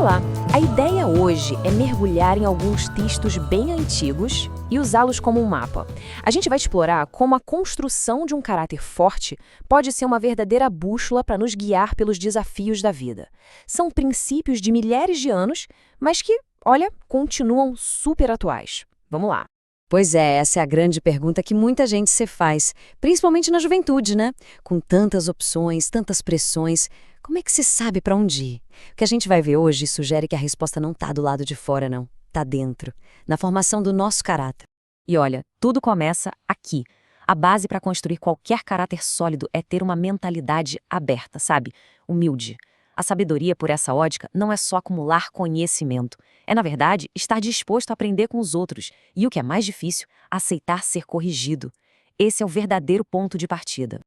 Olá! A ideia hoje é mergulhar em alguns textos bem antigos e usá-los como um mapa. A gente vai explorar como a construção de um caráter forte pode ser uma verdadeira bússola para nos guiar pelos desafios da vida. São princípios de milhares de anos, mas que, olha, continuam super atuais. Vamos lá! Pois é, essa é a grande pergunta que muita gente se faz, principalmente na juventude, né? Com tantas opções, tantas pressões, como é que se sabe para onde ir? O que a gente vai ver hoje sugere que a resposta não está do lado de fora, não. Está dentro, na formação do nosso caráter. E olha, tudo começa aqui. A base para construir qualquer caráter sólido é ter uma mentalidade aberta, sabe? Humilde. A sabedoria, por essa ótica, não é só acumular conhecimento. É, na verdade, estar disposto a aprender com os outros e, o que é mais difícil, aceitar ser corrigido. Esse é o verdadeiro ponto de partida.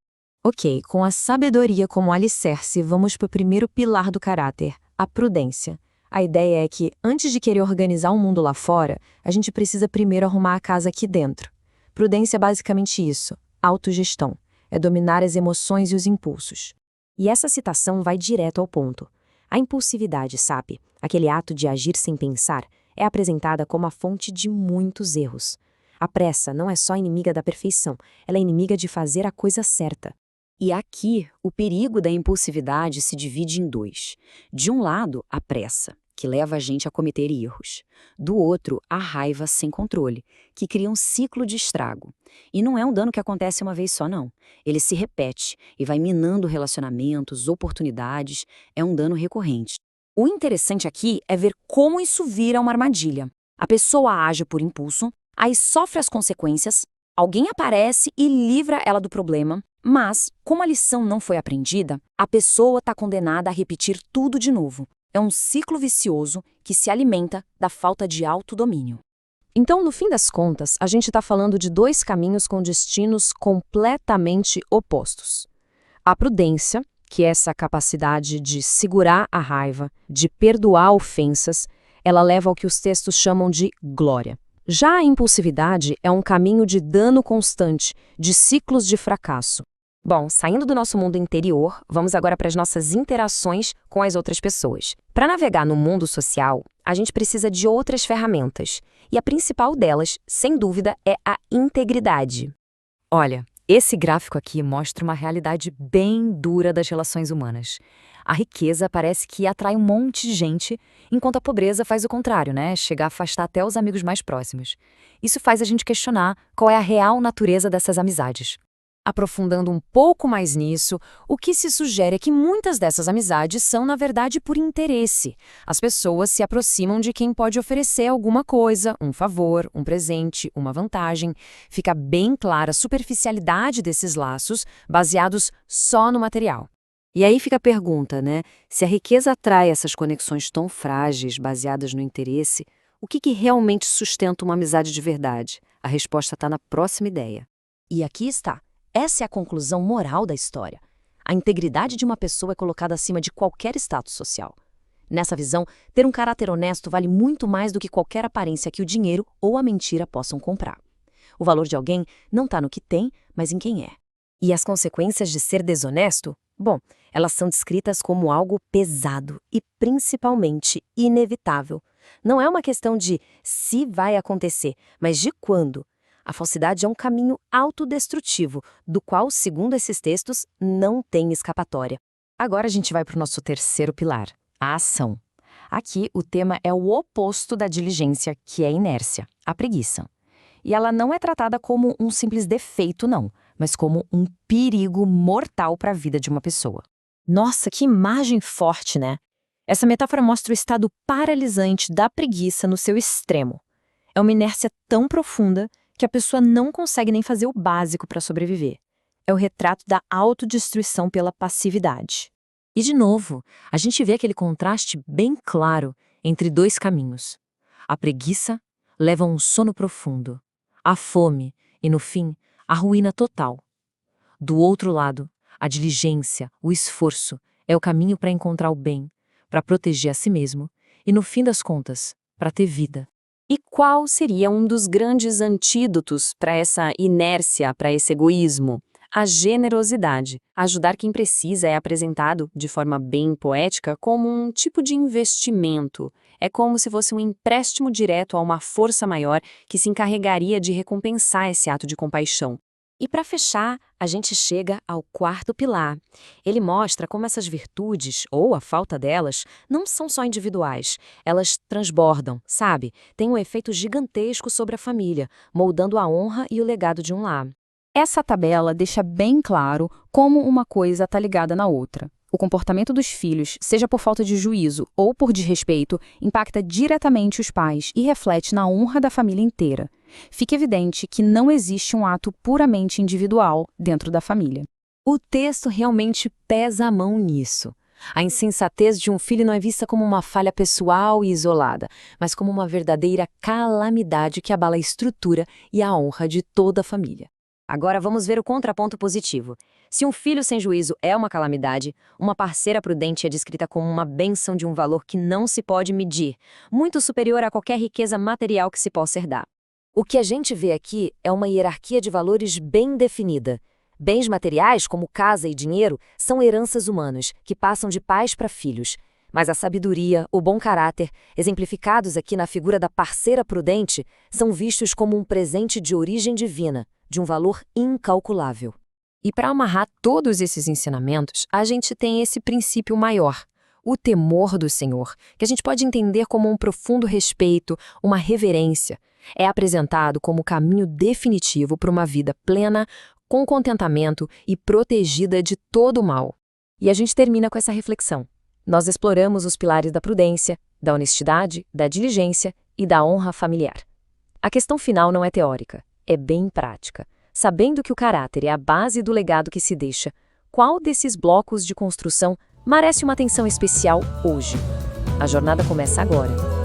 Ok, com a sabedoria como alicerce, vamos para o primeiro pilar do caráter, a prudência. A ideia é que, antes de querer organizar o mundo lá fora, a gente precisa primeiro arrumar a casa aqui dentro. Prudência é basicamente isso, autogestão. É dominar as emoções e os impulsos. E essa citação vai direto ao ponto. A impulsividade, sabe, aquele ato de agir sem pensar, é apresentada como a fonte de muitos erros. A pressa não é só inimiga da perfeição, ela é inimiga de fazer a coisa certa. E aqui, o perigo da impulsividade se divide em dois. De um lado, a pressa, que leva a gente a cometer erros. Do outro, a raiva sem controle, que cria um ciclo de estrago. E não é um dano que acontece uma vez só, não. Ele se repete e vai minando relacionamentos, oportunidades, é um dano recorrente. O interessante aqui é ver como isso vira uma armadilha. A pessoa age por impulso, aí sofre as consequências, alguém aparece e livra ela do problema, mas, como a lição não foi aprendida, a pessoa está condenada a repetir tudo de novo. É um ciclo vicioso que se alimenta da falta de autodomínio. Então, no fim das contas, a gente está falando de dois caminhos com destinos completamente opostos. A prudência, que é essa capacidade de segurar a raiva, de perdoar ofensas, ela leva ao que os textos chamam de glória. Já a impulsividade é um caminho de dano constante, de ciclos de fracasso. Bom, saindo do nosso mundo interior, vamos agora para as nossas interações com as outras pessoas. Para navegar no mundo social, a gente precisa de outras ferramentas. E a principal delas, sem dúvida, é a integridade. Olha, esse gráfico aqui mostra uma realidade bem dura das relações humanas. A riqueza parece que atrai um monte de gente, enquanto a pobreza faz o contrário, né? Chega a afastar até os amigos mais próximos. Isso faz a gente questionar qual é a real natureza dessas amizades. Aprofundando um pouco mais nisso, o que se sugere é que muitas dessas amizades são, na verdade, por interesse. As pessoas se aproximam de quem pode oferecer alguma coisa, um favor, um presente, uma vantagem. Fica bem clara a superficialidade desses laços, baseados só no material. E aí fica a pergunta, né? Se a riqueza atrai essas conexões tão frágeis, baseadas no interesse, o que realmente sustenta uma amizade de verdade? A resposta está na próxima ideia. E aqui está. Essa é a conclusão moral da história. A integridade de uma pessoa é colocada acima de qualquer status social. Nessa visão, ter um caráter honesto vale muito mais do que qualquer aparência que o dinheiro ou a mentira possam comprar. O valor de alguém não está no que tem, mas em quem é. E as consequências de ser desonesto? Bom, elas são descritas como algo pesado e principalmente inevitável. Não é uma questão de se vai acontecer, mas de quando. A falsidade é um caminho autodestrutivo, do qual, segundo esses textos, não tem escapatória. Agora a gente vai para o nosso terceiro pilar, a ação. Aqui o tema é o oposto da diligência, que é a inércia, a preguiça. E ela não é tratada como um simples defeito, não, mas como um perigo mortal para a vida de uma pessoa. Nossa, que imagem forte, né? Essa metáfora mostra o estado paralisante da preguiça no seu extremo. É uma inércia tão profunda que a pessoa não consegue nem fazer o básico para sobreviver. É o retrato da autodestruição pela passividade. E, de novo, a gente vê aquele contraste bem claro entre dois caminhos. A preguiça leva a um sono profundo, a fome e, no fim, a ruína total. Do outro lado, a diligência, o esforço, é o caminho para encontrar o bem, para proteger a si mesmo e, no fim das contas, para ter vida. E qual seria um dos grandes antídotos para essa inércia, para esse egoísmo? A generosidade. Ajudar quem precisa é apresentado, de forma bem poética, como um tipo de investimento. É como se fosse um empréstimo direto a uma força maior que se encarregaria de recompensar esse ato de compaixão. E para fechar, a gente chega ao quarto pilar. Ele mostra como essas virtudes, ou a falta delas, não são só individuais. Elas transbordam, sabe? Têm um efeito gigantesco sobre a família, moldando a honra e o legado de um lar. Essa tabela deixa bem claro como uma coisa está ligada na outra. O comportamento dos filhos, seja por falta de juízo ou por desrespeito, impacta diretamente os pais e reflete na honra da família inteira. Fica evidente que não existe um ato puramente individual dentro da família. O texto realmente pesa a mão nisso. A insensatez de um filho não é vista como uma falha pessoal e isolada, mas como uma verdadeira calamidade que abala a estrutura e a honra de toda a família. Agora vamos ver o contraponto positivo. Se um filho sem juízo é uma calamidade, uma parceira prudente é descrita como uma bênção de um valor que não se pode medir, muito superior a qualquer riqueza material que se possa herdar. O que a gente vê aqui é uma hierarquia de valores bem definida. Bens materiais, como casa e dinheiro, são heranças humanas, que passam de pais para filhos. Mas a sabedoria, o bom caráter, exemplificados aqui na figura da parceira prudente, são vistos como um presente de origem divina, de um valor incalculável. E para amarrar todos esses ensinamentos, a gente tem esse princípio maior, o temor do Senhor, que a gente pode entender como um profundo respeito, uma reverência. É apresentado como o caminho definitivo para uma vida plena, com contentamento e protegida de todo o mal. E a gente termina com essa reflexão. Nós exploramos os pilares da prudência, da honestidade, da diligência e da honra familiar. A questão final não é teórica, é bem prática. Sabendo que o caráter é a base do legado que se deixa, qual desses blocos de construção merece uma atenção especial hoje? A jornada começa agora.